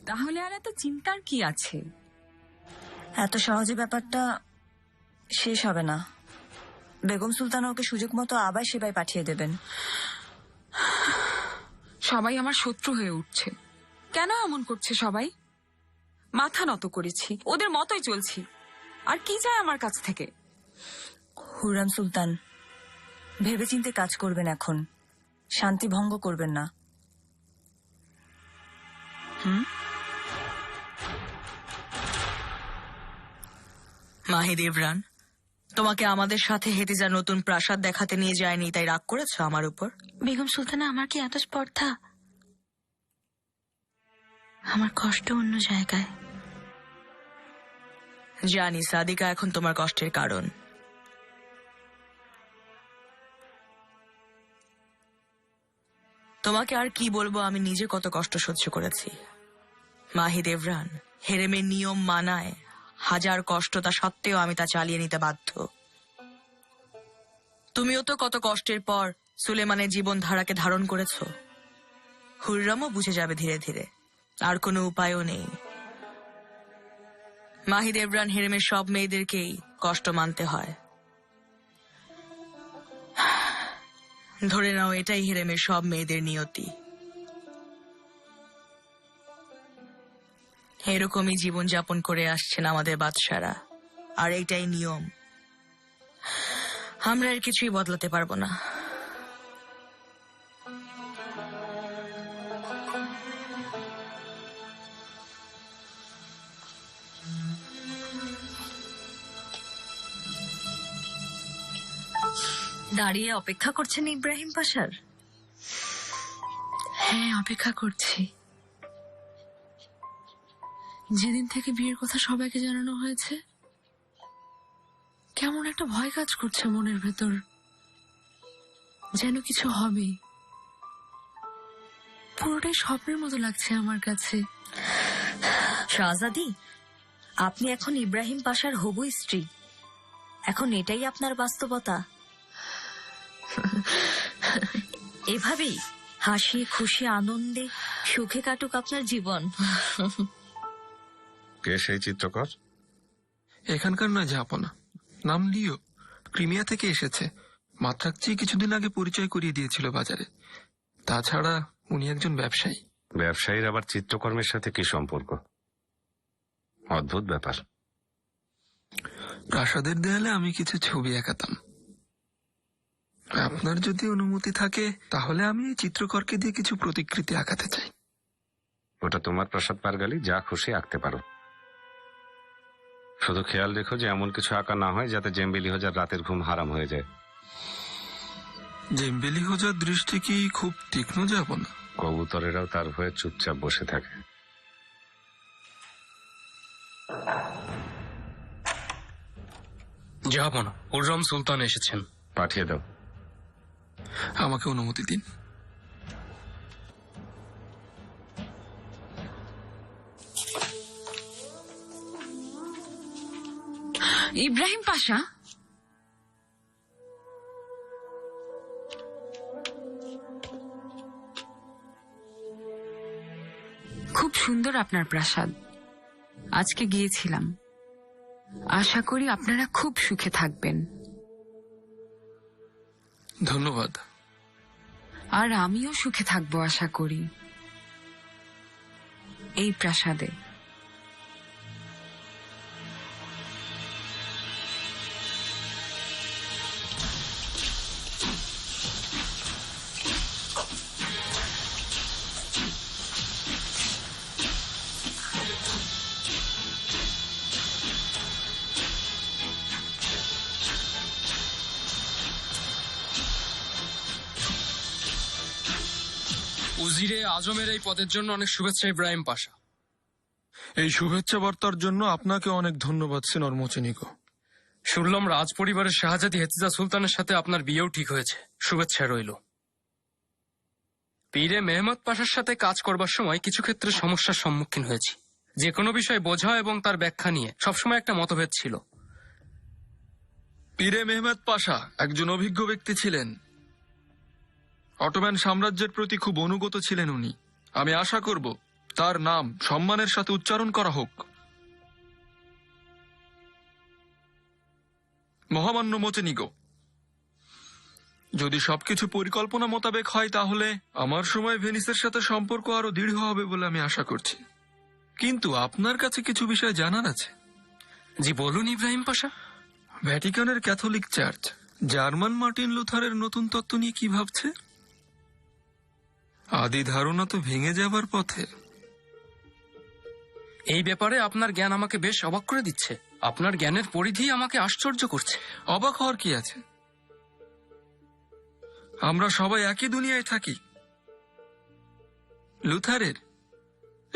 তাহলে আর এত চিন্তার কি আছে? এত সহজে ব্যাপারটা শেষ হবে না। বেগম সুলতানা ওকে সুযোগ মতো আবার সেবায় পাঠিয়ে দেবেন। সবাই আমার শত্রু হয়ে উঠছে। কেন এমন করছে সবাই? মাথা নত করেছি, ওদের মতোই চলছি। আর কি চায় আমার কাছ থেকে? হুররাম সুলতান, ভেবেচিন্তে কাজ করবেন এখন, শান্তি ভঙ্গ করবেন না। মাহিদেবরান, তোমাকে আমাদের সাথে হেতিজা নতুন প্রাসাদ দেখাতে নিয়ে যায়নি, তাই রাগ করেছো আমার উপর? বেগম সুলতানা, আমার কি এত স্পর্ধা? আমার কষ্ট অন্য জায়গায়। জানি সাদিকা এখন তোমার কষ্টের কারণ। তোমাকে আর কি বলবো, আমি নিজে কত কষ্ট সহ্য করেছি। মাহিদেবরান, হেরেমের নিয়ম মানায় হাজার কষ্ট, তা সত্ত্বেও আমি তা চালিয়ে নিতে বাধ্য। তুমিও তো কত কষ্টের পর সুলেমানের জীবনধারাকে ধারণ করেছো। হুররামও বুঝে যাবে ধীরে ধীরে, আর কোনো উপায়ও নেই। মাহিদেবরান, হেরেমের সব মেয়েদেরকেই কষ্ট মানতে হয়। ধরে নাও এটাই হেরেমের সব মেয়েদের নিয়তি। এরকমই জীবনযাপন করে আসছেন আমাদের বাদশারা, আর এইটাই নিয়ম। আমরা এর কিছুই বদলাতে পারবো না। দাঁড়িয়ে অপেক্ষা করছেন ইব্রাহিম পাশার? হ্যাঁ, অপেক্ষা করছি। যেদিন থেকে বিয়ের কথা সবাইকে জানানো হয়েছে, কেমন একটা ভয় কাজ করছে মনের ভেতর, যেন কিছু হবে। পুরোটাই স্বপ্নের মতো লাগছে আমার কাছে। শাহজাদি, আপনি এখন ইব্রাহিম পাশার হবু স্ত্রী। এখন এটাই আপনার বাস্তবতা। এভাবেই হাসি খুশি আনন্দে সুখে কাটুক আপনার জীবন। কে সেই চিত্রকর? এখানকার নয় জাহাপনা, নাম লিও, ক্রিমিয়া থেকে এসেছে। মাত্রাকচি কিছুদিন আগে পরিচয় করিয়ে দিয়েছিল বাজারে। তাছাড়া উনি একজন ব্যবসায়ী। ব্যবসায়ীর আবার চিত্রকর্মের সাথে কি সম্পর্ক? অদ্ভুত ব্যাপার। প্রাসাদের দেয়ালে আমি কিছু ছবি আঁকাতাম। আপনার যদি অনুমতি থাকে তাহলে আমি এই চিত্রকরকে দিয়ে কিছু প্রতিকৃতি আঁকাতে চাই। ওটা তোমার প্রাসাদ পারগালি, যা খুশি আঁকতে পারো। শুধু খেয়াল রেখো যে এমন কিছু আঁকা না হয় যাতে জেম্বিলি হোজার রাতের ঘুম হারাম হয়ে যায়। জেম্বেলি হোজার দৃষ্টি কি খুব তীক্ষ্ণ জাহাপনা? কবুতরেরাও তার ভয়ে চুপচাপ বসে থাকে। জাহাপনা, হুররাম সুলতান এসেছেন। পাঠিয়ে দাও। আমাকে অনুমতি দিন। ইব্রাহিম পাশা, খুব সুন্দর আপনার প্রাসাদ। আজকে গিয়েছিলাম। আশা করি আপনারা খুব সুখে থাকবেন। ধন্যবাদ। আর আমিও সুখে থাকবো আশা করি এই প্রাসাদে। উজিরে আজমের এই পদের জন্য অনেক শুভেচ্ছা ইব্রাহিম পাশা। এই শুভেচ্ছা বার্তার জন্য আপনাকে অনেক ধন্যবাদ সিনর মোচেনিকো। শুনলাম রাজ পরিবারের শাহজাদি হেতিজা সুলতানের সাথে আপনার বিয়েও ঠিক হয়েছে। শুভেচ্ছা রইল। পীরে মেহমদ পাশার সাথে কাজ করবার সময় কিছু ক্ষেত্রে সমস্যার সম্মুখীন হয়েছি। যে কোনো বিষয় বোঝা এবং তার ব্যাখ্যা নিয়ে সবসময় একটা মতভেদ ছিল। পীরে মেহমেদ পাশা একজন অভিজ্ঞ ব্যক্তি ছিলেন। অটোম্যান সাম্রাজ্যের প্রতি খুব অনুগত ছিলেন উনি। আমি আশা করব তার নাম সম্মানের সাথে উচ্চারণ করা হোক। মহামান্য মোচেনিগো, যদি সবকিছু পরিকল্পনা মোতাবেক হয় তাহলে আমার সময় ভেনিসের সাথে সম্পর্ক আরো দৃঢ় হবে বলে আমি আশা করছি। কিন্তু আপনার কাছে কিছু বিষয় জানার আছে। জি বলুন ইব্রাহিম পাশা। ভ্যাটিকানের ক্যাথলিক চার্চ জার্মান মার্টিন লুথারের নতুন তত্ত্ব নিয়ে কি ভাবছে? আদি ধারণা তো ভেঙে যাবার পথে। এই ব্যাপারে আপনার জ্ঞান আমাকে বেশ অবাক করে দিচ্ছে। আপনার জ্ঞানের পরিধি আমাকে আশ্চর্য করছে। অবাক হওয়ার কি আছে? আমরা সবাই একই দুনিয়ায় থাকি। লুথারের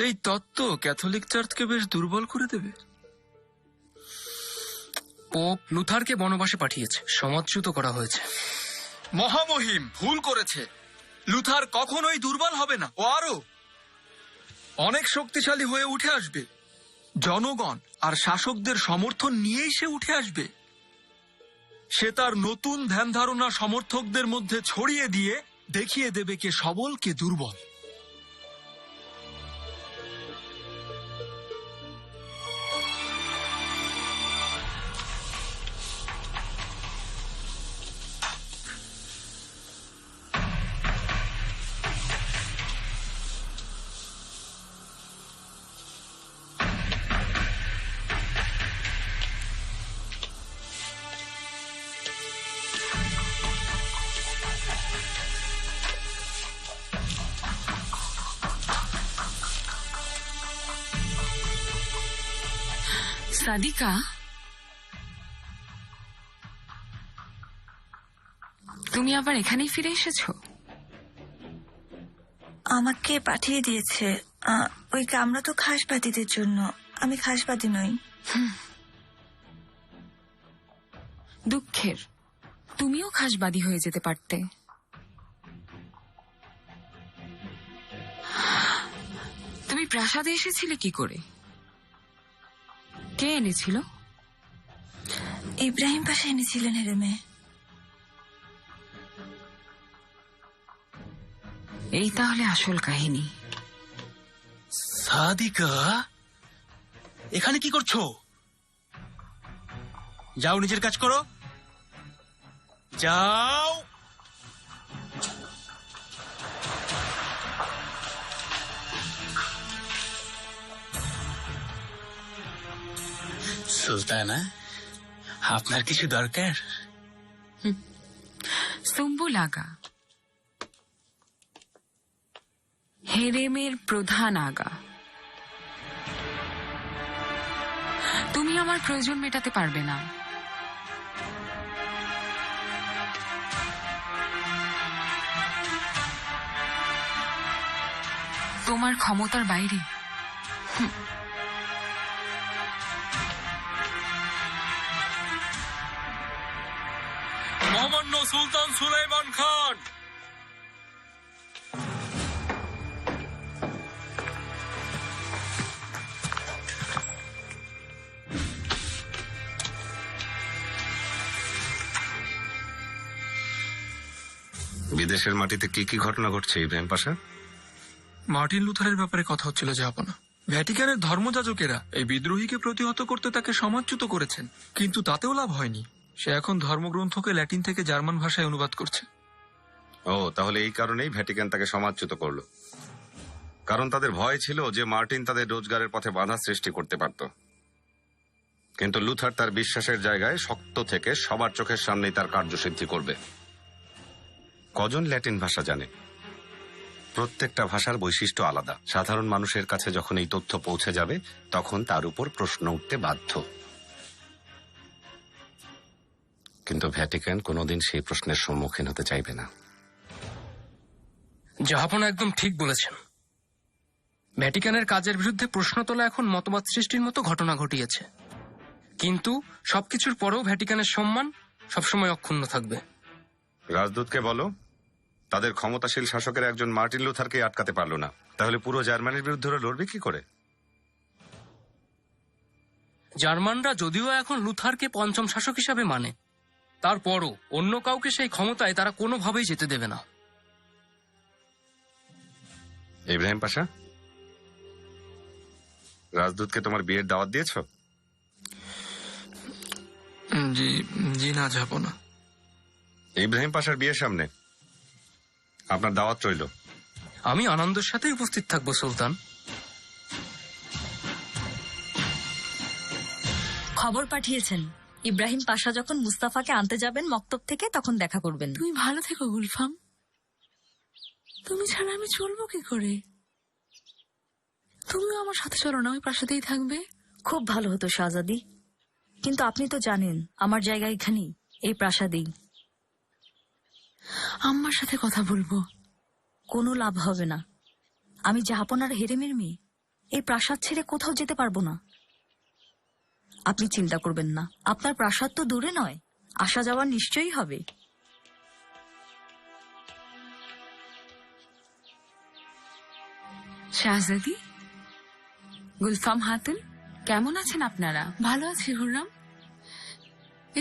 এই তত্ত্ব ক্যাথলিক চার্চকে বেশ দুর্বল করে দেবে। পোপ লুথারকে বনবাসে পাঠিয়েছে, সমাজচ্যুত করা হয়েছে। মহামহিম ভুল করেছে। লুথার কখনোই দুর্বল হবে না, ও আরো অনেক শক্তিশালী হয়ে উঠে আসবে। জনগণ আর শাসকদের সমর্থন নিয়েই সে উঠে আসবে। সে তার নতুন ধ্যান ধারণা সমর্থকদের মধ্যে ছড়িয়ে দিয়ে দেখিয়ে দেবে কে সবল কে দুর্বল। সাদিকা, তুমি আবার এখানেই ফিরে এসেছো? আমাকে পাঠিয়ে দিয়েছে। ওই কামরা তো খাসবাদীদের জন্য, আমি খাসবাদী নই। দুঃখের, তুমিও খাসবাদী হয়ে যেতে পারতে। তুমি প্রাসাদে এসেছিলে কি করে? কে এনেছিল? ইব্রাহিম পাশা এনেছিলেন হেরেমে। এই তাহলে আসল কাহিনী। সাদিকা, এখানে কি করছো? যাও, নিজের কাজ করো, যাও। সুলতানা, আপনার কিছু দরকার? সুম্বুল আগা, হেরেমের প্রধান আগা। তুমি আমার প্রয়োজন মেটাতে পারবে না। তোমার ক্ষমতার বাইরে। মহামান্য সুলতান সুলাইমান খান, বিদেশের মাটিতে কি কি ঘটনা ঘটছে ইব্রাহিম পাশা? মার্টিন লুথারের ব্যাপারে কথা হচ্ছিল জাহাপনা। ভ্যাটিকানের ধর্মযাজকেরা এই বিদ্রোহীকে প্রতিহত করতে তাকে সমাজচ্যুত করেছেন, কিন্তু তাতেও লাভ হয়নি। সে এখন ধর্মগ্রন্থকে ল্যাটিন থেকে জার্মান ভাষায় অনুবাদ করছে। ও, তাহলে এই কারণেই ভ্যাটিকান তাকে সমাজচ্যুত করলো, কারণ তাদের ভয় ছিল যে মার্টিন তাদের রোজগারের পথে বাধা সৃষ্টি করতে পারত। কিন্তু লুথার তার বিশ্বাসের জায়গায় শক্ত থেকে সবার চোখের সামনেই তার কার্যসিদ্ধি করবে। কজন ল্যাটিন ভাষা জানে? প্রত্যেকটা ভাষার বৈশিষ্ট্য আলাদা। সাধারণ মানুষের কাছে যখন এই তথ্য পৌঁছে যাবে তখন তার উপর প্রশ্ন উঠতে বাধ্য। কিন্তু ভ্যাটিকান কোনোদিন সেই প্রশ্নের সম্মুখীন হতে চাইবে না। জাহাপনা একদম ঠিক বলেছেন। ভ্যাটিকানের কাজের বিরুদ্ধে প্রশ্ন তোলা এখন মতবাদ সৃষ্টির মতো ঘটনা ঘটিয়েছে, কিন্তু সবকিছুর পরেও ভ্যাটিকানের সম্মান সবসময় অক্ষুণ্ণ থাকবে। রাজদূতকে বলো, তাদের ক্ষমতাশীল শাসকের একজন মার্টিন লুথারকে আটকাতে পারলো না, তাহলে পুরো জার্মানির বিরুদ্ধে ওরা লড়বে কি করে? জার্মানরা যদিও এখন লুথারকে পঞ্চম শাসক হিসাবে মানে, তারপরও অন্য কাউকে সেই ক্ষমতায় তারা কোনোভাবেই যেতে দেবে না। ইব্রাহিম পাশা, রাজদূতকে তোমার বিয়ের দাওয়াত দিয়েছো? জি জি না, যাবো না। ইব্রাহিম পাশার বিয়ের সামনে আপনার দাওয়াত রইল। আমি আনন্দের সাথে উপস্থিত থাকবো সুলতান। খবর পাঠিয়েছেন ইব্রাহিম পাশা যখন মুস্তাফাকে আনতে যাবেন মক্তব থেকে তখন দেখা করবেন। তুমি ভালো থেকো গুলফাম। তুমি ছাড়া আমি চলবো কি করে? তুমিও আমার সাথে চলো না, ওই প্রাসাদেই থাকবে। খুব ভালো হতো শাহজাদি, কিন্তু আপনি তো জানেন আমার জায়গা এখানেই, এই প্রাসাদেই। আম্মার সাথে কথা বলবো। কোনো লাভ হবে না। আমি জাহাপনার হেরেমের মেয়ে, এই প্রাসাদ ছেড়ে কোথাও যেতে পারবো না। আপনি চিন্তা করবেন না, আপনার প্রাসাদ তো দূরে নয়, আসা যাওয়া নিশ্চয়ই হবে। শাহজাদি, গুলফাম হাতুন, কেমন আছেন আপনারা? ভালো আছি হুররাম,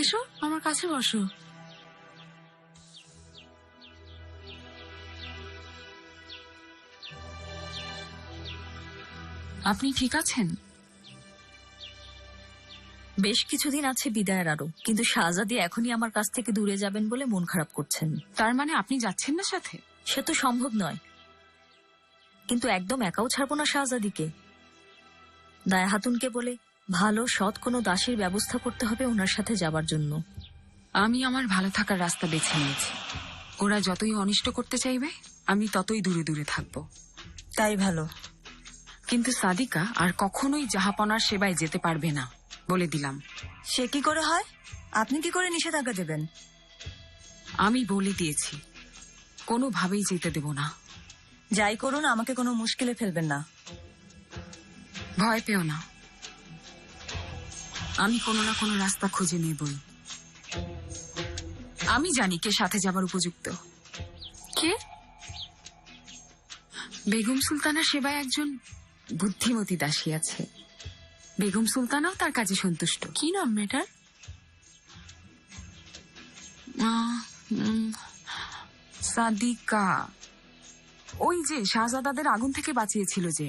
এসো আমার কাছে বসো। আপনি ঠিক আছেন? বেশ কিছুদিন আছে বিদায়ের আরো, কিন্তু শাহজাদি এখনই আমার কাছ থেকে দূরে যাবেন বলে মন খারাপ করছেন। তার মানে আপনি যাচ্ছেন না সাথে? সে তো সম্ভব নয়, কিন্তু একদম একাও ছাড়বো না শাহজাদিকে। দায়া হাতুনকে বলে ভালো সৎ কোনো দাসীর ব্যবস্থা করতে হবে ওনার সাথে যাবার জন্য। আমি আমার ভালো থাকার রাস্তা বেছে নিয়েছি। ওরা যতই অনিষ্ট করতে চাইবে আমি ততই দূরে দূরে থাকব। তাই ভালো। কিন্তু সাদিকা আর কখনোই জাহাপনার সেবায় যেতে পারবে না, বলে দিলাম। সে কি করে হয়? আপনি কি করে নিষেধাজ্ঞা দেবেন? আমি বলে দিয়েছি, কোনোভাবেই যেতে দেব না। যাই করুন, আমাকে কোনো মুশকিলে ফেলবেন না। ভয় পেও না, আমি কোনো না কোনো রাস্তা খুঁজে নেবই। আমি জানি কে সাথে যাবার উপযুক্ত। কে? বেগম সুলতানার সেবায় একজন বুদ্ধিমতী দাসী আছে। বেগম সুলতানাও তার কাজে সন্তুষ্ট। কি নাম মেয়েটার? সাদিকা, ওই যে শাহজাদাদের আগুন থেকে বাঁচিয়েছিল যে।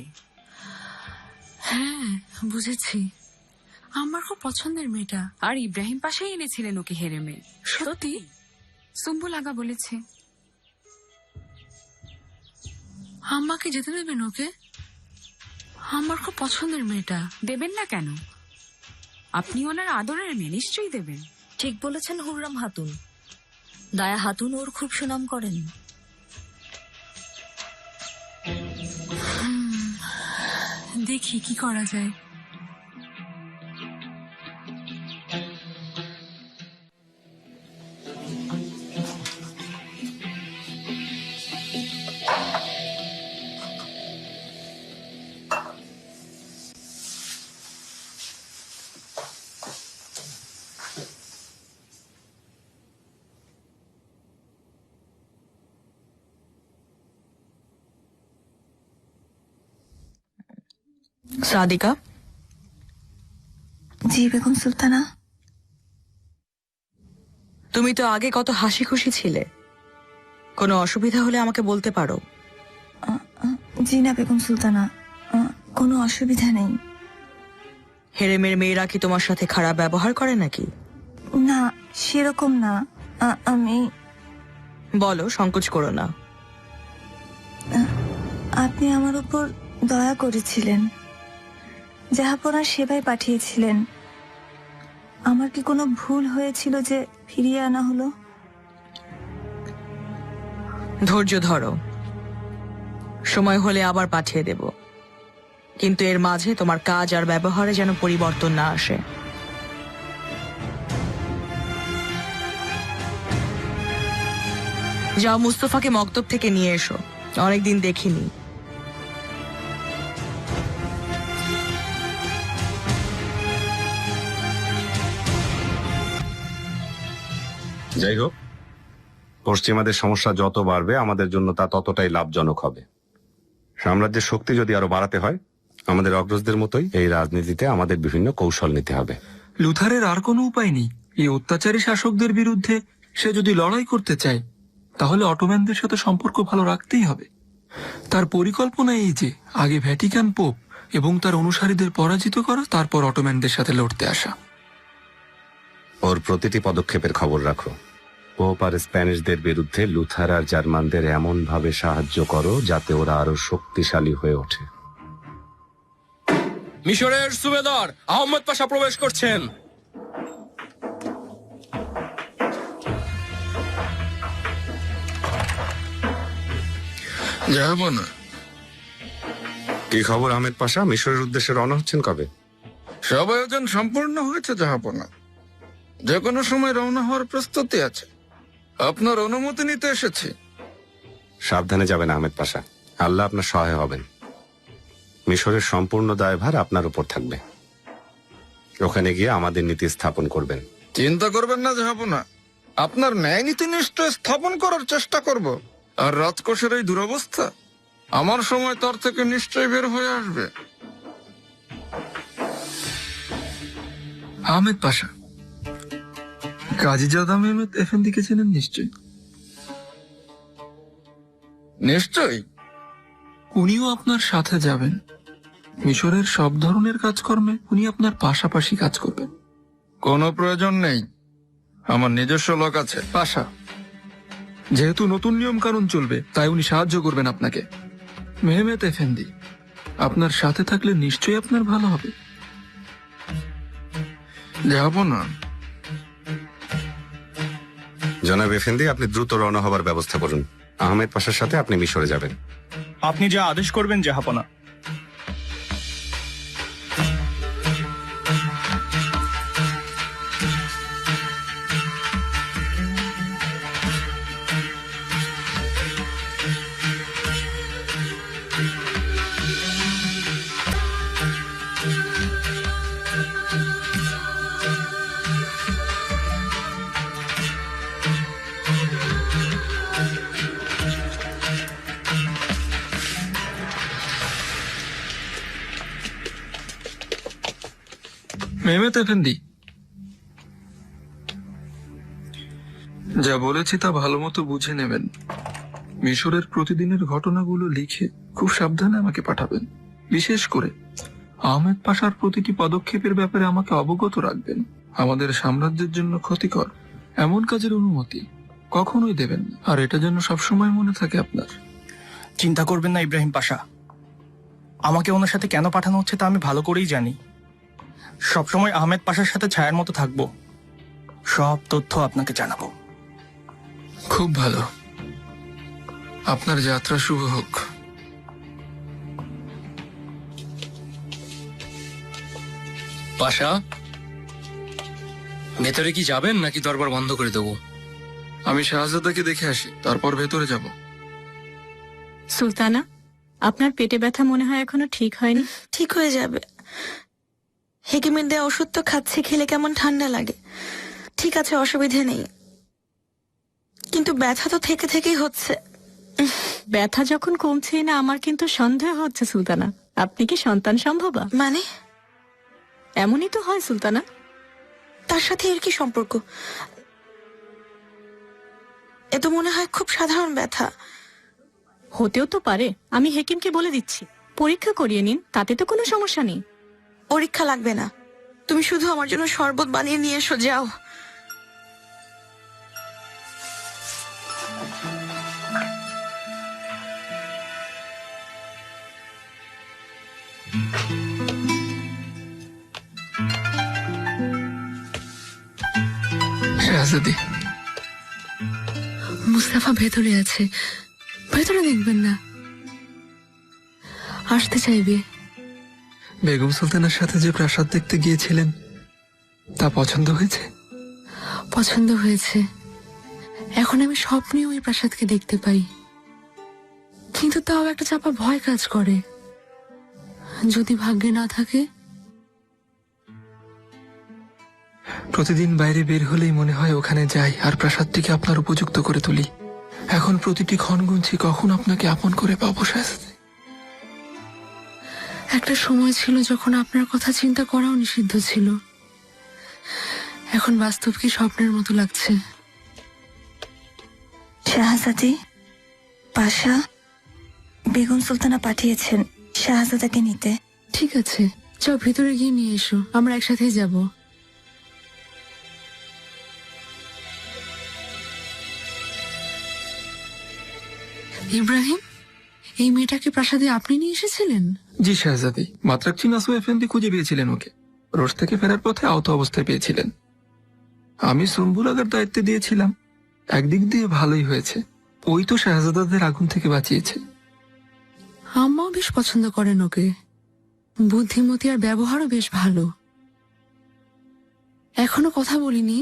হ্যাঁ বুঝেছি, আমার খুব পছন্দের মেয়েটা। আর ইব্রাহিম পাশাই এনেছিলেন ওকে হেরেমে। সত্যি? সুম্বুল আগা বলেছে। আম্মাকে যেতে দেবেন ওকে? আমার খুব পছন্দের মেয়েটা। দেবেন না কেন? আপনি ওনার আদরের মেয়ে, নিশ্চয়ই দেবেন। ঠিক বলেছেন হুররাম হাতুন, দায়া হাতুন ওর খুব সুনাম করেন। দেখি কি করা যায়। সাদিকা, জি বেগম সুলতানা। তুমি তো আগে কত হাসি খুশি ছিলে, কোনো অসুবিধা হলে আমাকে বলতে পারো। জি না বেগম সুলতানা, কোনো অসুবিধা নেই। হেরেমের মেয়েরা কি তোমার সাথে খারাপ ব্যবহার করে নাকি? না, সেরকম না। আমি বলো, সংকোচ করো না। আপনি আমার উপর দয়া করেছিলেন, জাহাপনার সেবায় পাঠিয়েছিলেন। আমার কি কোনো ভুল হয়েছিল যে ফিরিয়ে আনা হলো? ধৈর্য ধরো, সময় হলে আবার পাঠিয়ে দেব, কিন্তু এর মাঝে তোমার কাজ আর ব্যবহারে যেন পরিবর্তন না আসে। যাও, মুস্তফাকে মক্তব থেকে নিয়ে এসো, অনেকদিন দেখিনি। যাই হোক, পশ্চিমাদের সমস্যা যত বাড়বে আমাদের জন্য তা ততটাই লাভজনক হবে। সাম্রাজ্যের শক্তি যদি আরো বাড়াতে হয়, আমাদের অগ্রজদের মতোই এই রাজনীতিতে আমাদের বিভিন্ন কৌশল নিতে হবে। লুথারের আর কোনো উপায় নেই। এই অত্যাচারী শাসকদের বিরুদ্ধে সে যদি লড়াই করতে চায়, তাহলে অটোম্যানদের সাথে সম্পর্ক ভালো রাখতেই হবে। তার পরিকল্পনা এই যে আগে ভ্যাটিকান পোপ এবং তার অনুসারীদের পরাজিত করা, তারপর অটোম্যানদের সাথে লড়তে আসা। ওর প্রতিটি পদক্ষেপের খবর রাখো। পোপ আর স্প্যানিশদের বিরুদ্ধে লুথার আর জার্মানদের এমন ভাবে সাহায্য করো যাতে ওরা আরো শক্তিশালী হয়ে ওঠে। মিশরের সুবেদার আহমদ পাশা প্রবেশ করছেন। যাবো না। কি খবর আহমেদ পাশা? মিশরের উদ্দেশ্যে রওনা হচ্ছেন কবে? সব আয়োজন সম্পূর্ণ হয়েছে জাহাপনা। যে কোনো সময় রওনা হওয়ার প্রস্তুতি আছে। আপনার অনুমতি নিতে এসেছি। সাবধানে যাবেন আহমেদ পাশা, আল্লাহ আপনার সহায় হবেন। মিশরের সম্পূর্ণ দায়ভার আপনার উপর থাকবে। ওখানে গিয়ে আমাদের নীতি স্থাপন করবেন। চিন্তা করবেন না জাহাপনা, আপনার ন্যায় নীতি নিশ্চয় স্থাপন করার চেষ্টা করব। আর রাজকোষের এই দুরবস্থা, আমার সময় তার থেকে নিশ্চয় বের হয়ে আসবে। আহমেদ পাশা, কাজীজাদা মেহমেদ এফেন্দিকে চেনেন নিশ্চয়? নিশ্চয়। উনিও আপনার সাথে যাবেন। মিশরের সব ধরনের কাজকর্মে উনি আপনার পাশাপাশি কাজ করবেন। কোনো প্রয়োজন নেই, আমার নিজস্ব লোক আছে। পাশা, যেহেতু নতুন নিয়ম কানুন চলবে, তাই উনি সাহায্য করবেন আপনাকে। মেহমেদ এফেন্দি আপনার সাথে থাকলে নিশ্চয়ই আপনার ভালো হবে। যাবো না। জনাব এফেন্দি, আপনি দ্রুত রওনা হবার ব্যবস্থা করুন। আহমেদ পাশার সাথে আপনি মিশরে যাবেন। আপনি যা আদেশ করবেন জাহাপনা। মেহমেদ এফেন্দি, যা বলেছি তা ভালো মতো বুঝে নেবেন। মিশরের প্রতিদিনের ঘটনাগুলো লিখে খুব সাবধানে আমাকে পাঠাবেন। বিশেষ করে আহমেদ পাশার প্রতিটি পদক্ষেপের ব্যাপারে আমাকে অবগত রাখবেন। আমাদের সাম্রাজ্যের জন্য ক্ষতিকর এমন কাজের অনুমতি কখনোই দেবেন না। আর এটা যেন সবসময় মনে থাকে আপনার। চিন্তা করবেন না ইব্রাহিম পাশা, আমাকে ওনার সাথে কেন পাঠানো হচ্ছে তা আমি ভালো করেই জানি। সবসময় আহমেদ পাশার সাথে ছায়ার মতো থাকবো, সব তথ্য আপনাকে জানাবো। খুব ভালো, আপনার যাত্রা শুভ হোক। পাশা, ভেতরে কি যাবেন নাকি দরবার বন্ধ করে দেবো? আমি শাহজাদাকে দেখে আসি, তারপর ভেতরে যাব। সুলতানা, আপনার পেটে ব্যথা মনে হয় এখনো ঠিক হয়নি। ঠিক হয়ে যাবে। হেকিমের দেয়া ওষুধ তো খাচ্ছি, খেলে কেমন ঠান্ডা লাগে। ঠিক আছে, অসুবিধে নেই, কিন্তু ব্যথা তো থেকে থেকেই হচ্ছে। ব্যথা যখন কমছে না, আমার কিন্তু সন্দেহ হচ্ছে সুলতানা, আপনি কি সন্তান সম্ভবা? মানে? এমনই তো হয় সুলতানা। তার সাথে এর কি সম্পর্ক? এ তো মনে হয় খুব সাধারণ ব্যথা। হতেও তো পারে, আমি হেকিমকে বলে দিচ্ছি, পরীক্ষা করিয়ে নিন, তাতে তো কোনো সমস্যা নেই। পরীক্ষা লাগবে না, তুমি শুধু আমার জন্য শরবত বানিয়ে নিয়ে এসো, যাও। শাহজাদি, মুস্তাফা ভেতরে আছে, ভেতরে দেখবেন না, আসতে চাইবে। বেগম সুলতানের সাথে যে প্রাসাদ দেখতে গিয়েছিলেন তা পছন্দ হয়েছে? পছন্দ হয়েছে। এখন আমি স্বপ্নেও ওই প্রাসাদকে দেখতে পাই, কিন্তু তাও একটা চাপা ভয় কাজ করে, যদি ভাগ্যে না থাকে। প্রতিদিন বাইরে বের হলেই মনে হয় ওখানে যাই আর প্রাসাদটিকে আপনার উপযুক্ত করে তুলি। এখন প্রতিটি ক্ষণ গুনছি কখন আপনাকে আপন করে পাবো শাহজাদি। একটা সময় ছিল যখন আপনার কথা চিন্তা করাও নিষিদ্ধ ছিল, এখন বাস্তব কি স্বপ্নের মতো লাগছে। শাহজাদি, পাশা, বেগম সুলতানা পাঠিয়েছেন শাহজাদাকে নিতে। ঠিক আছে, চল ভিতরে গিয়ে নিয়ে এসো, আমরা একসাথেই যাব। ইব্রাহিম, এই মেয়েটাকে প্রাসাদে আপনি নিয়ে এসেছিলেন? জি শাহজাদি, মাত্রাকচি নাসু এফেন্দি খুঁজে পেয়েছিলেন ওকে। রোজ থেকে ফেরার পথে আহত অবস্থায় পেয়েছিলেন। আমি সুম্বুল আগার দায়িত্বে দিয়েছিলাম। একদিক দিয়ে ভালোই হয়েছে, ওই তো শাহজাদাদের আগুন থেকে বাঁচিয়েছে। আম্মাও বেশ পছন্দ করেন ওকে, বুদ্ধিমতী আর ব্যবহারও বেশ ভালো। এখনো কথা বলিনি,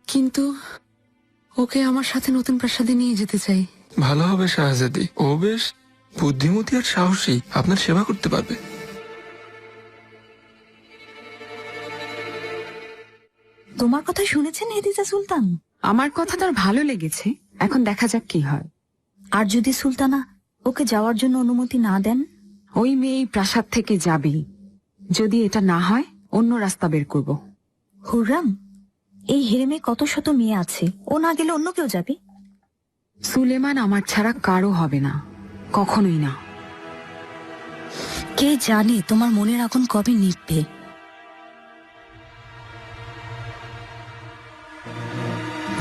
কিন্তু ওকে আমার সাথে নতুন প্রাসাদে নিয়ে যেতে চাই। ভালো হবে শাহজাদি, ও বেশ বুদ্ধিমতী আর সাহসী, আপনার সেবা করতে পারবে। তোমার কথা শুনেছেন হেদিজা সুলতান? আমার কথা তার ভালো লেগেছে, এখন দেখা যাক কি হয়। আর যদি সুলতানা ওকে যাওয়ার জন্য অনুমতি না দেন? ওই মেয়ে এই প্রাসাদ থেকে যাবেই। যদি এটা না হয় অন্য রাস্তা বের করব। হুররাম, এই হেরেমে কত শত মেয়ে আছে, ও না গেলে অন্য কেউ যাবে। সুলেমান আমার ছাড়া কারো হবে না, কখনোই না। কে জানে তোমার মনের আগুন কবে নিভবে।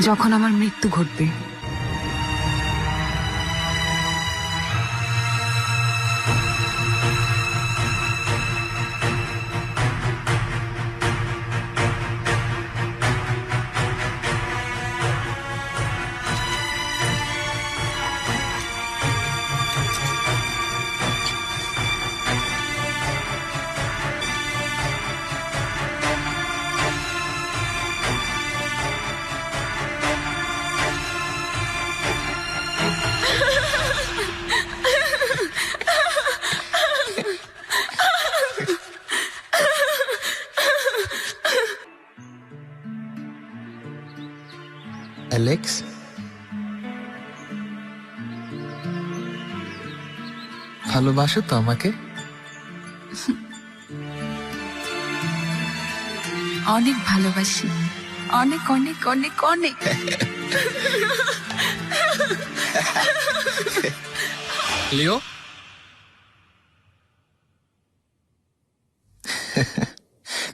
যখন আমার মৃত্যু ঘটবে। অ্যালেক্স, ভালোবাসো তো আমাকে? অনেক ভালোবাসি, অনেক অনেক অনেক অনেক। লিও,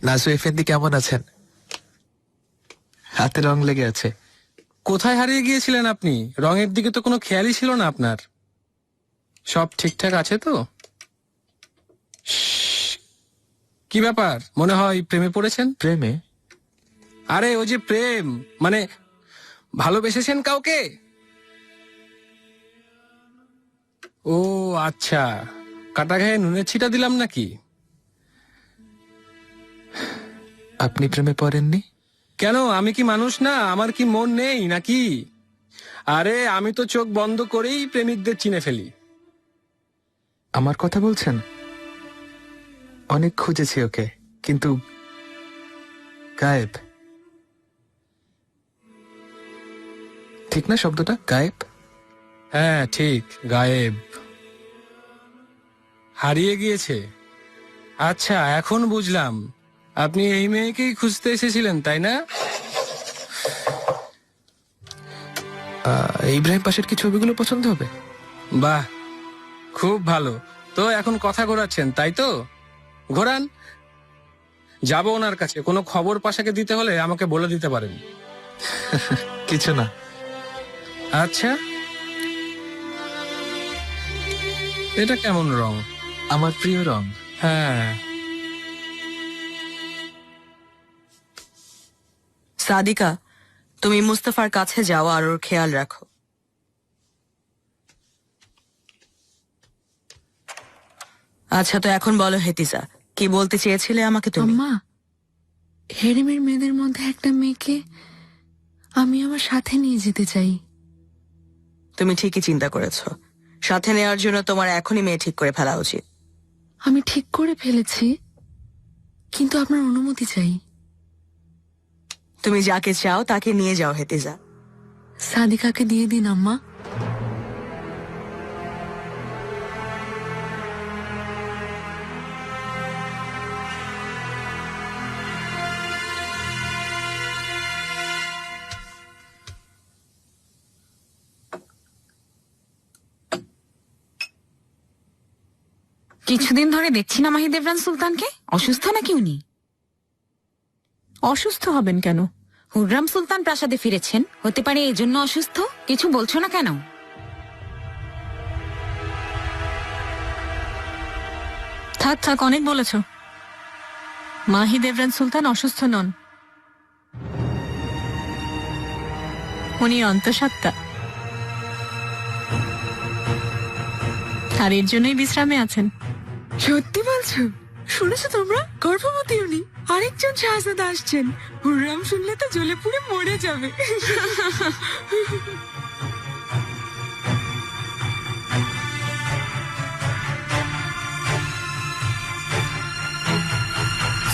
নাজু এফেন্দি কেমন আছেন? হাতে রং লেগে আছে। কোথায় হারিয়ে গিয়েছিলেন আপনি? রঙের দিকে তো কোনো খেয়ালই ছিল না আপনার। সব ঠিকঠাক আছে তো? কি ব্যাপার, মনে হয় প্রেমে পড়েছেন? প্রেমে? আরে ওই যে প্রেম, মানে ভালোবেসেছেন কাউকে? ও আচ্ছা, কাটা ঘায়ে নুনের ছিটা দিলাম নাকি? আপনি প্রেমে পড়েননি? কেন, আমি কি মানুষ না? আমার কি মন নেই নাকি? আরে আমি তো চোখ বন্ধ করেই প্রেমিকদের চিনে ফেলি। আমার কথা বলছেন? অনেক খুঁজেছি ওকে, কিন্তু গায়েব। ঠিক না শব্দটা, গায়েব? হ্যাঁ ঠিক, গায়েব, হারিয়ে গিয়েছে। আচ্ছা এখন বুঝলাম, আপনি এই মেয়েকেই খুঁজতে এসেছিলেন তাই না? ইব্রাহিম পাশের কি ছবিগুলো পছন্দ হবে? বাহ, খুব ভালো। তো এখন কথা ঘোরাচ্ছেন তাই তো? ঘোরান, যাবো ওনার কাছে। কোনো খবর পাশাকে দিতে হলে আমাকে বলে দিতে পারেন। কিছু না। আচ্ছা, এটা কেমন রং? আমার প্রিয় রং। হ্যাঁ। সাদিকা, তুমি মুস্তাফার কাছে যাও আর ওর খেয়াল রাখো। আচ্ছা, তো এখন বলো হেতিজা, কি বলতে চেয়েছিলে আমাকে তুমি? আম্মা, হেরেমের মেয়েদের মধ্যে একটা মেয়েকে আমি আমার সাথে নিয়ে যেতে চাই। তুমি ঠিকই চিন্তা করেছো। সাথে নেওয়ার জন্য তোমার এখনই মেয়ে ঠিক করে ফেলা উচিত। আমি ঠিক করে ফেলেছি, কিন্তু আপনার অনুমতি চাই। তুমি যাকে চাও তাকে নিয়ে যাও হেতিজা। সাদিকাকে দিয়ে দিন আম্মা। কিছুদিন ধরে দেখছি না মাহিদেবরান সুলতানকে। অসুস্থ নাকি উনি? অসুস্থ হবেন কেন? হুররাম সুলতান প্রাসাদে ফিরেছেন, হতে পারে এই জন্য অসুস্থ। কিছু বলছো না কেন? থাক থাক, অনেক বলেছ। মাহি দেবরান সুলতান অসুস্থ নন, উনি অন্তঃসত্ত্বা, আর এর জন্যই বিশ্রামে আছেন। সত্যি বলছো? শুনেছো তোমরা? গর্ভবতী উনি। আরেকজন শাহজাদা আসছেন। হুররাম শুনলে তো জ্বলে পুড়ে মরে যাবে।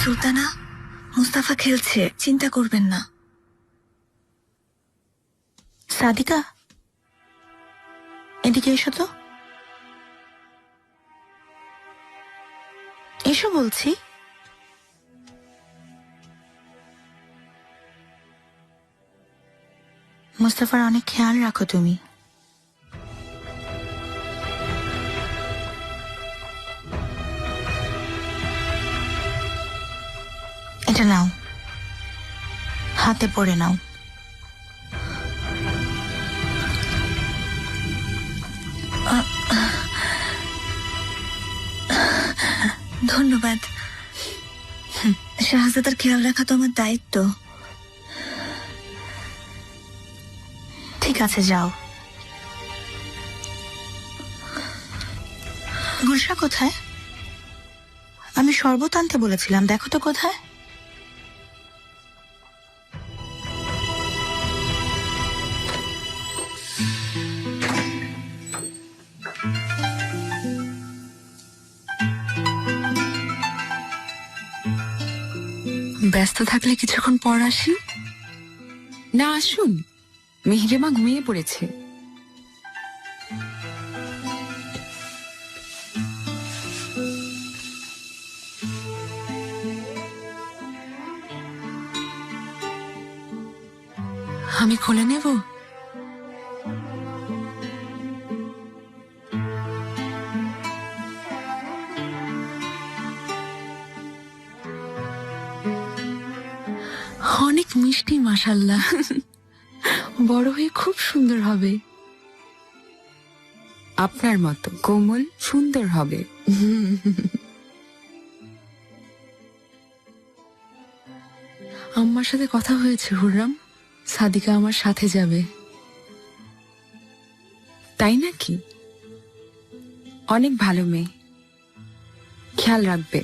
সুলতানা, মুস্তাফা খেলছে, চিন্তা করবেন না। সাদিকা, এদিকে এসো তো। এসো বলছি। মুস্তাফার অনেক খেয়াল রাখো তুমি। এটা নাও, হাতে পড়ে নাও। ধন্যবাদ। শাহজাদার খেয়াল রাখা তো আমার দায়িত্ব। ঠিক আছে, যাও। গুলশা কোথায়? আমি শরবত আনতে বলেছিলাম, দেখো তো কোথায়। ব্যস্ত থাকলে কিছুক্ষণ পর আসি। না, আসুন। মেহরিমা ঘুমিয়ে পড়েছে। আমি খুলে নেব? অনেক মিষ্টি, মাশাআল্লাহ। বড় হয়ে খুব সুন্দর হবে। আপনার মতো কোমল সুন্দর হবে। আম্মার সাথে কথা হয়েছে হুররাম, সাদিকা আমার সাথে যাবে। তাই নাকি? অনেক ভালো মেয়ে, খেয়াল রাখবে।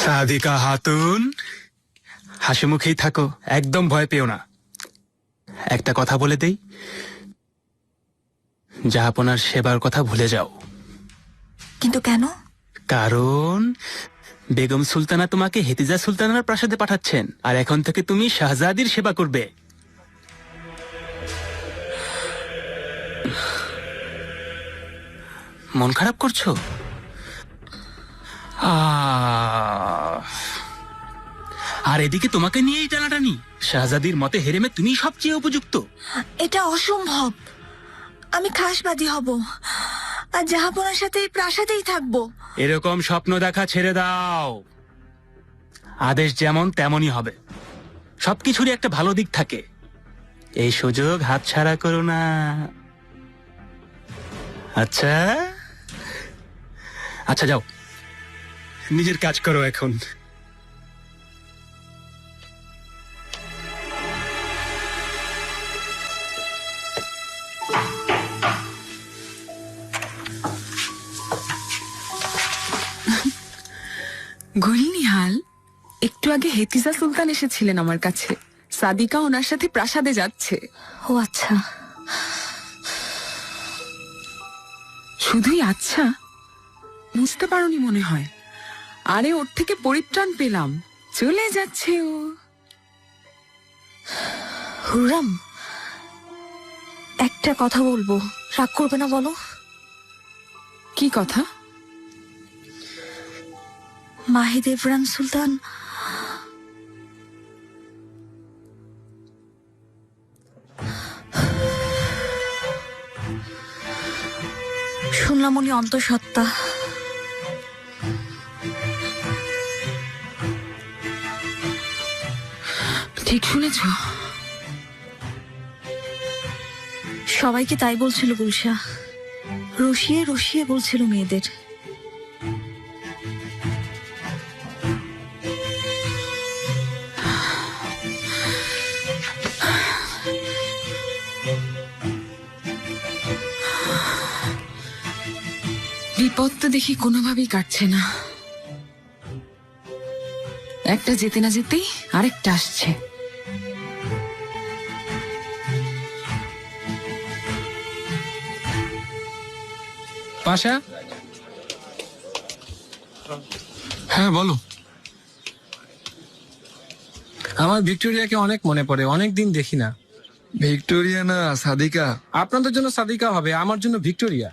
সাদিকা হাতুন, হাসি মুখেই থাকো, একদম ভয় পেও না। একটা কথা বলে দেই, জাহাপনার সেবার কথা ভুলে যাও। কিন্তু কেন? কারণ বেগম সুলতানা তোমাকে হেতিজা সুলতানার প্রাসাদে পাঠাচ্ছেন, আর এখন থেকে তুমি শাহজাদির সেবা করবে। মন খারাপ করছো? আর এদিকে তোমাকে নিয়েই টানাটানি। শাহজাদির মতে হেরেমে তুমি সবচেয়ে উপযুক্ত। এটা অসম্ভব। আমি খাসবাদী হব আর জাহাপনার সাথে এই প্রাসাদেই থাকবো। এরকম স্বপ্ন দেখা ছেড়ে দাও। আদেশ যেমন তেমনই হবে। সবকিছুরই একটা ভালো দিক থাকে, এই সুযোগ হাতছাড়া করো না। আচ্ছা আচ্ছা, যাও, নিজের কাজ করো এখন। গুলনিহাল, একটু আগে হেতিজা সুলতান এসেছিলেন আমার কাছে। সাদিকা ওনার সাথে প্রাসাদে যাচ্ছে। ও আচ্ছা। শুধুই আচ্ছা? বুঝতে পারোনি মনে হয়। আরে, ওর থেকে পরিত্রাণ পেলাম, চলে যাচ্ছে ও। হুররাম, একটা কথা বলবো, রাগ করবে না বলো? কি কথা? মাহি দেবরান সুলতান শুনলাম উনি অন্তঃসত্ত্বা। ঠিক শুনেছ? সবাইকে তাই বলছিল গুলশা, রসিয়ে রসিয়ে বলছিল মেয়েদের। বিপদ তো দেখি কোনোভাবেই কাটছে না। একটা যেতে না যেতেই আরেকটা আসছে। পাশা, হ্যাঁ বলো। আমার ভিক্টোরিয়াকে অনেক মনে পড়ে, অনেক দিন দেখি না। ভিক্টোরিয়া না সাদিকা। আপনাদের জন্য সাদিকা হবে, আমার জন্য ভিক্টোরিয়া।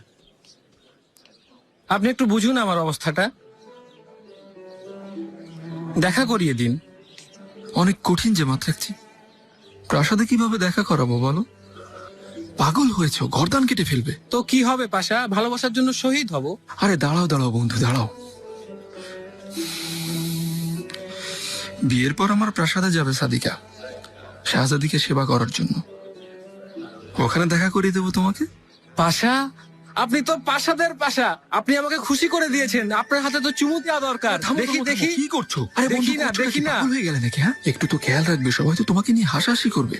আপনি একটু বুঝুন আমার অবস্থাটা, দেখা করিয়ে দিন। অনেক কঠিন যে মাত্রাচ্ছি, প্রাসাদে কিভাবে দেখা করাবো বলো? পাগল হয়েছে, গর্দান কেটে ফেলবে। তো কি হবে পাশা, ভালোবাসার জন্য শহীদ হব। আরে দাঁড়াও দাঁড়াও বন্ধু, দাঁড়াও। বিয়ের পর আমার প্রাসাদে যাবে সাদিকা, শাহজাদিকে সেবা করার জন্য। ওখানে দেখা করিয়ে দেবো তোমাকে। পাশা, আপনি তো পাশাদের পাশা, আপনি আমাকে খুশি করে দিয়েছেন। আপনার হাতে তো চুমু দেওয়া দরকার। দেখি দেখি কি করছো? দেখি না দেখি না। হয়ে গেলে নাকি? হ্যাঁ, একটু তো খেয়াল রাখবে, সবাই তো তোমাকে নিয়ে হাসাহাসি করবে।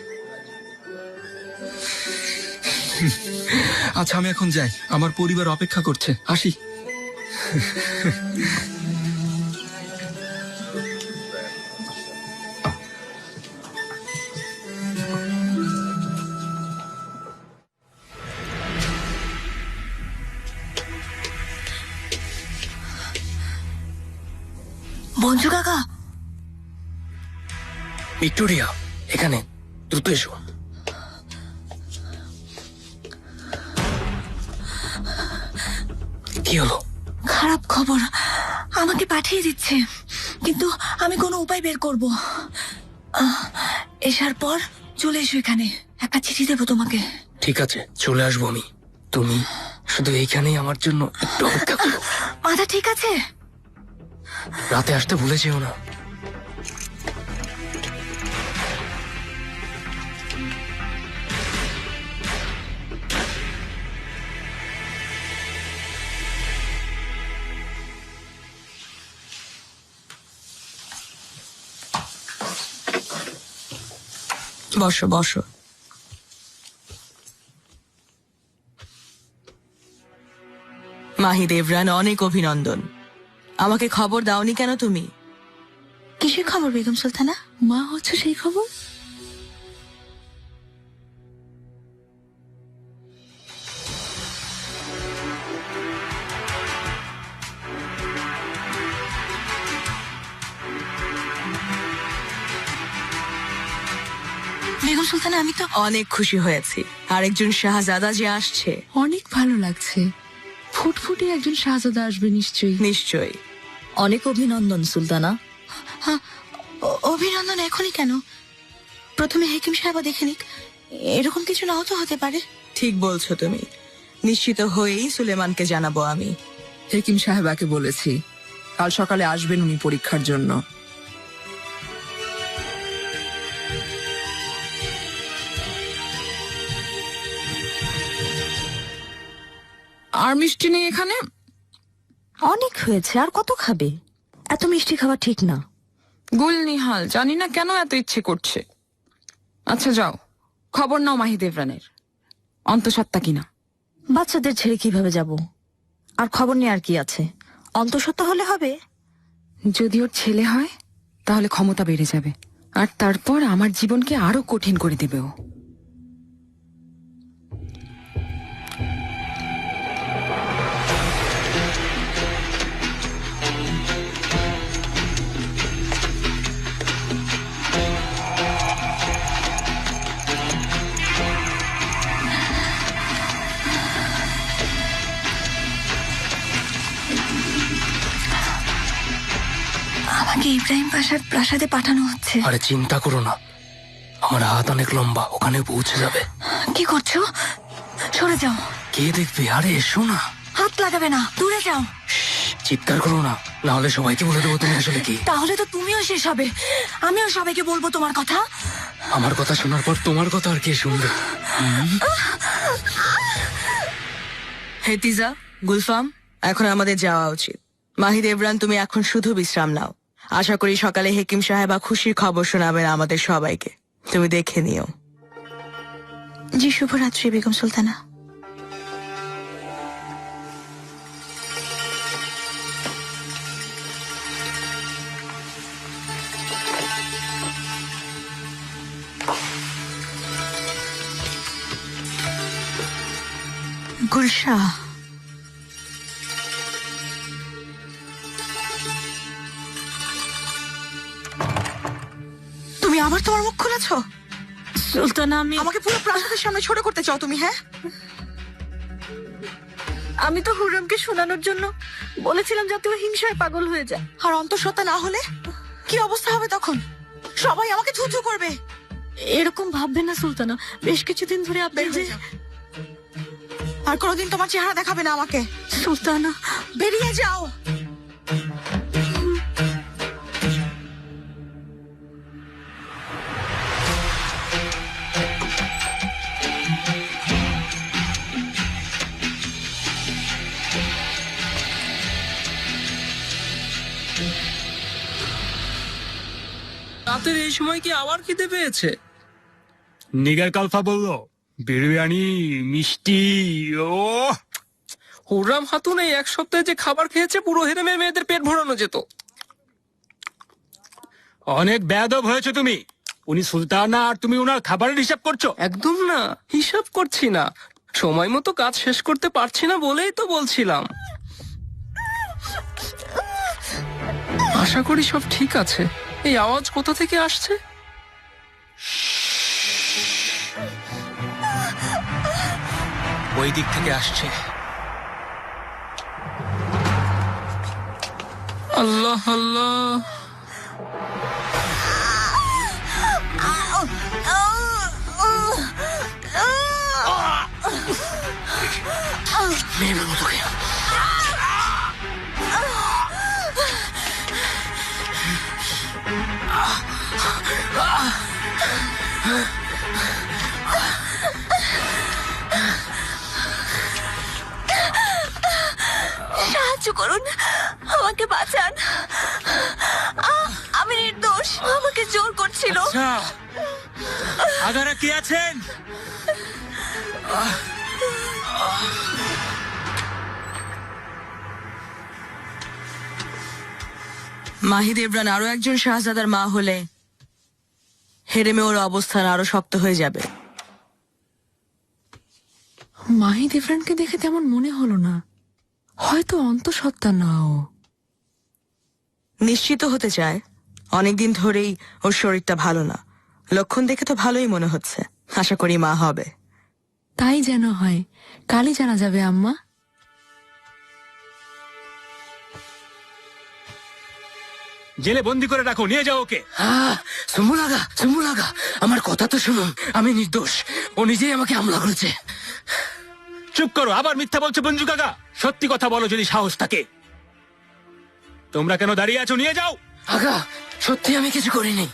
আচ্ছা আমি এখন যাই, আমার পরিবার অপেক্ষা করছে, আসি। বঞ্জু কাকা, ভিক্টোরিয়া এখানে, দ্রুত এসো। কি হলো? খারাপ খবর, আমাকে পাঠিয়ে দিচ্ছে, কিন্তু আমি কোনো উপায় বের করব। এসার পর চলে এসো এখানে, একটা চিঠি দেবো তোমাকে। ঠিক আছে, চলে আসবো আমি। তুমি শুধু এইখানেই আমার জন্য একটু অপেক্ষা করো। মাথা ঠিক আছে? রাতে আসতে ভুলে যেও না। বসো বসো। মাহি দেবরান, অনেক অভিনন্দন। আমাকে খবর দাওনি কেন তুমি? কিসের খবর বেগম সুলতানা? মা হচ্ছে সেই খবর? বেগম সুলতানা, আমি তো অনেক খুশি হয়েছি, আরেকজন শাহজাদা যে আসছে। অনেক ভালো লাগছে। ফুটফুটে একজন শাহজাদা আসবে নিশ্চয়ই। নিশ্চয়ই। অনেক অভিনন্দন সুলতানা। অভিনন্দন এখনই কেন? প্রথমে হেকিম সাহেবা দেখে নিক, এরকম কিছু নাও তো হতে পারে। ঠিক বলছো তুমি, নিশ্চিত হয়েই সুলেমানকে জানাবো আমি। হেকিম সাহেবাকে বলেছি কাল সকালে আসবেন উনি পরীক্ষার জন্য। আর মিষ্টি নেই এখানে? অনেক হয়েছে, আর কত খাবে? এত মিষ্টি খাওয়া ঠিক না। গুল নিহাল, জানি না কেন এত ইচ্ছে করছে। আচ্ছা যাও, খবর নাও মাহি দেবরানের, অন্তঃসত্ত্বা কিনা। বাচ্চাদের ছেড়ে কিভাবে যাব? আর খবর নিয়ে আর কি আছে? অন্তঃসত্ত্বা হলে হবে? যদি ওর ছেলে হয় তাহলে ক্ষমতা বেড়ে যাবে, আর তারপর আমার জীবনকে আরো কঠিন করে দেবে ও। আমাকে ইব্রাহিম পাশার প্রাসাদে পাঠানো হচ্ছে। আরে চিন্তা করো না, আমার হাত অনেক লম্বা, ওখানে পৌঁছে যাবে। কি করছো? সরে যাও। কে দেখবে? আরে এসো না। হাত হাত লাগাবে না, দূরে যাও। চিৎকার করো না, না হলে সবাইকে বলে দেবো তুমি আসলে কি। তাহলে তো তুমিও শেষ হবে, আমিও সবাইকে বলবো তোমার কথা। আমার কথা শোনার পর তোমার কথা আর কে শুনবে? হেতিজা, গুলফাম, এখন আমাদের যাওয়া উচিত। মাহি দেবরান, তুমি এখন শুধু বিশ্রাম নাও। আশা করি সকালে হেকিম সাহেবা খুশির খবর শোনাবেন আমাদের সবাইকে। তুমি দেখে নিও। জি, শুভরাত্রি বেগম সুলতানা। গুলশা, তুমি আবার তোমার মুখ খুলেছো? সুলতানা, আমাকে পুরো প্রাসাদের সামনে ছোট করতে চাও তুমি? হ্যাঁ, আমি তো হুররমকে শোনানোর জন্য বলেছিলাম যাতে ও হিংসায় পাগল হয়ে যায়। আর অন্তঃসত্ত্বা না হলে কি অবস্থা হবে তখন? সবাই আমাকে থু থু করবে। এরকম ভাববে না সুলতানা, বেশ কিছুদিন ধরে আপনি যে আর কোনোদিন তোমার চেহারা দেখাবে না আমাকে। সুলতানা, বেরিয়ে যাও। রাতের এই সময় কি আবার খিদে পেয়েছে? নিগার কালফা বললো বিরিয়ানি, মিষ্টি। ও হুররাম খাতুন এই এক সপ্তাহে যে খাবার খেয়েছে, পুরো হেরেমের মেয়েদের পেট ভরানো যেত। অনেক বেয়াদব হয়েছে তুমি। উনি সুলতানা আর তুমি ওনার খাবারের হিসাব করছো। একদম না, হিসাব করছি না, সময় মতো কাজ শেষ করতে পারছি না বলেই তো বলছিলাম। আশা করি সব ঠিক আছে। এই আওয়াজ কোথা থেকে আসছে? ওই দিক থেকে আসছে। আল্লাহ আল্লাহ, মেয়ের মতো কে? সাহায্য করুন, আমাকে বাঁচান। আমি নির্দোষ, আমাকে জোর করছিল। আগারা কে আছেন? মাহি দেবরান আরো একজন শাহজাদার মা হলে হেরেমে ওর অবস্থান আরো শক্ত হয়ে যাবে। মাহি দেবরানকে দেখে তেমন মনে হলো না, হয়তো অন্তঃসত্ত্বা না ও। নিশ্চিত হতে চায়, অনেকদিন ধরেই ওর শরীরটা ভালো না। লক্ষণ দেখে তো ভালোই মনে হচ্ছে। আশা করি মা হবে। তাই যেন হয়, কালই জানা যাবে আম্মা। জেলে বন্দি করে রাখো, নিয়ে যাও ওকে। সুমুলাগা, আমার কথা তো শুনুন, আমি নির্দোষ। ও নিজেই আমাকে হামলা করেছে। চুপ করো, আবার মিথ্যা বলছো বঞ্জু কাকা। সত্যি কথা বলো যদি সাহস থাকে। তোমরা কেন দাঁড়িয়ে আছো? নিয়ে যাও। আগা, সত্যি আমি কিছু করিনি।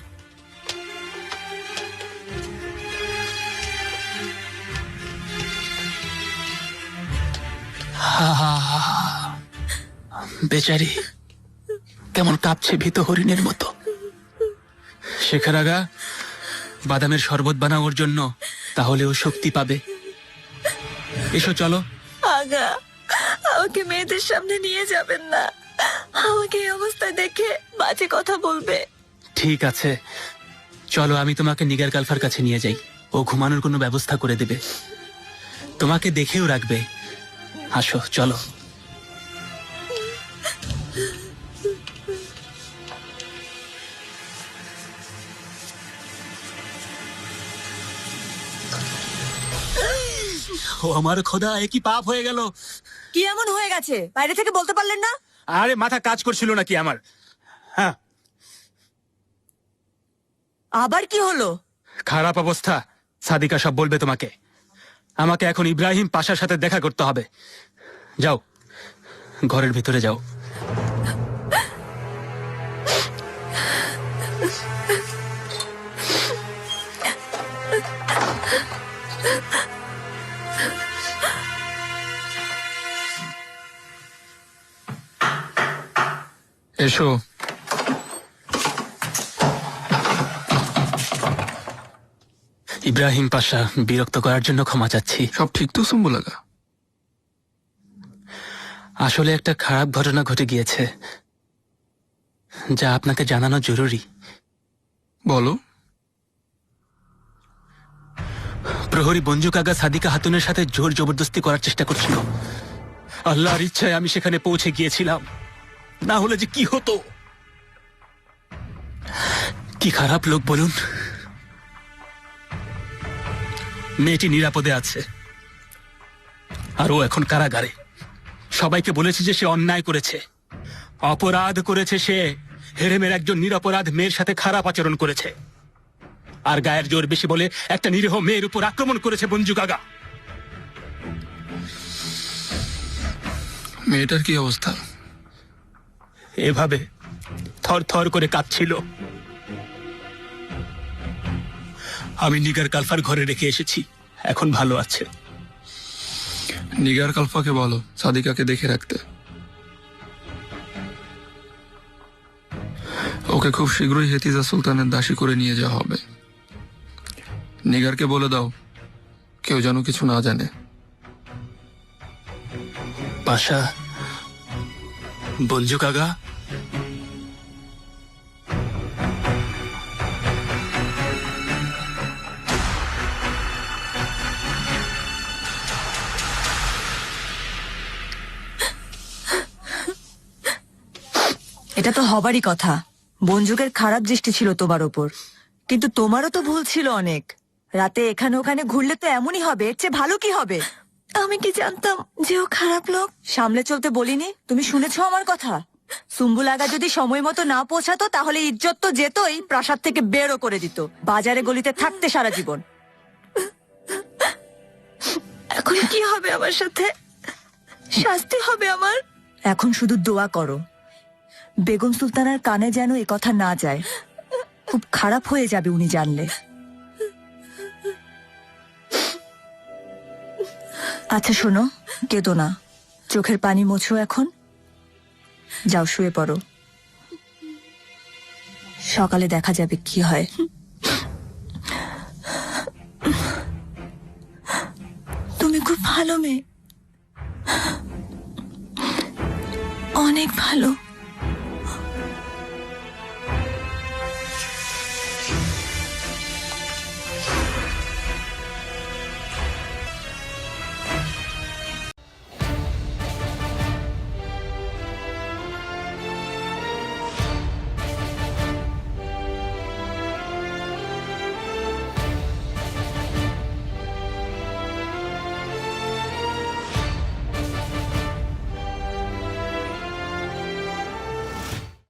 বেচারি কেমন কাঁপছে ভীত হরিণের মতো। শেখার আগা, বাদামের শরবত বানাও ওর জন্য, তাহলে ও শক্তি পাবে। এসো চলো। আগা, আমাকে মেয়েদের সামনে নিয়ে যাবেন না, আমাকে এই অবস্থায় দেখে বাজে কথা বলবে। ঠিক আছে চলো, আমি তোমাকে নিগার কালফার কাছে নিয়ে যাই। ও ঘুমানোর কোনো ব্যবস্থা করে দেবে, তোমাকে দেখেও রাখবে। আসো চলো। ও আমার খোদা, এ কি পাপ হয়ে গেল? কি এমন হয়ে গেছে বাইরে থেকে বলতে পারলেন না? আরে মাথা কাজ করছিল নাকি আমার? হ্যাঁ, আবার কি হলো? খারাপ অবস্থা। সাদিকা সব বলবে তোমাকে। আমাকে এখন ইব্রাহিম পাশার সাথে দেখা করতে হবে। যাও ঘরের ভিতরে যাও। এসো। ইব্রাহিম পাশা, বিরক্ত করার জন্য ক্ষমা চাচ্ছি। সব ঠিক তো সুম্বুলাগা? আসলে একটা খারাপ ঘটনা ঘটে গিয়েছে, যা আপনাকে জানানো জরুরি। বলো। প্রহরী বঞ্জু কাকা সাদিকা হাতুনের সাথে জোর জবরদস্তি করার চেষ্টা করছিল। আল্লাহর ইচ্ছায় আমি সেখানে পৌঁছে গিয়েছিলাম, না হলে যে কি হতো। কি খারাপ লোক বলুন। মেয়েটি নিরাপদে আছে, আর ও এখন কারাগারে। সবাইকে বলেছে যে সে অন্যায় করেছে, অপরাধ করেছে। সে হেরেমের একজন নিরপরাধ মেয়ের সাথে খারাপ আচরণ করেছে, আর গায়ের জোর বেশি বলে একটা নিরীহ মেয়ের উপর আক্রমণ করেছে বঞ্জু কাকা। মেয়েটার কি অবস্থা? এভাবে থর থর করে কাঁদছিল। আমি নিগার কালফার ঘরে রেখে এসেছি, এখন ভালো আছে। নিগার কালফাকে বলো সাদিকাকে দেখে রাখতে। ওকে খুব শীঘ্রই হেতিজা সুলতানের দাসী করে নিয়ে যাওয়া হবে। নিগারকে বলে দাও কেউ যেন কিছু না জানে। পাশা, বঞ্জু কাকা, এটা তো হবারই কথা। বঞ্জুকের খারাপ দৃষ্টি ছিল তোমার ওপর, কিন্তু তোমারও তো ভুল ছিল অনেক। রাতে এখানে ওখানে ঘুরলে তো এমনই হবে, এর চেয়ে ভালো কি হবে? আমি কি জানতাম যে ও খারাপ লোক? সামলে চলতে বলিনি? তুমি শুনেছো আমার কথা? সুম্বুল আগা যদি সময় মতো না পৌঁছাতো তাহলে ইজ্জত তো যেতই, প্রাসাদ থেকে বেরও করে দিত, বাজারে গলিতে থাকতে সারা জীবন। এখন কি হবে আমার সাথে? শাস্তি হবে আমার? এখন শুধু দোয়া করো বেগম সুলতানার কানে যেন এ কথা না যায়। খুব খারাপ হয়ে যাবে উনি জানলে। আচ্ছা শোনো, কেঁদো না, চোখের পানি মোছো। এখন যাও শুয়ে পড়ো, সকালে দেখা যাবে কি হয়। তুমি খুব ভালো মেয়ে, অনেক ভালো।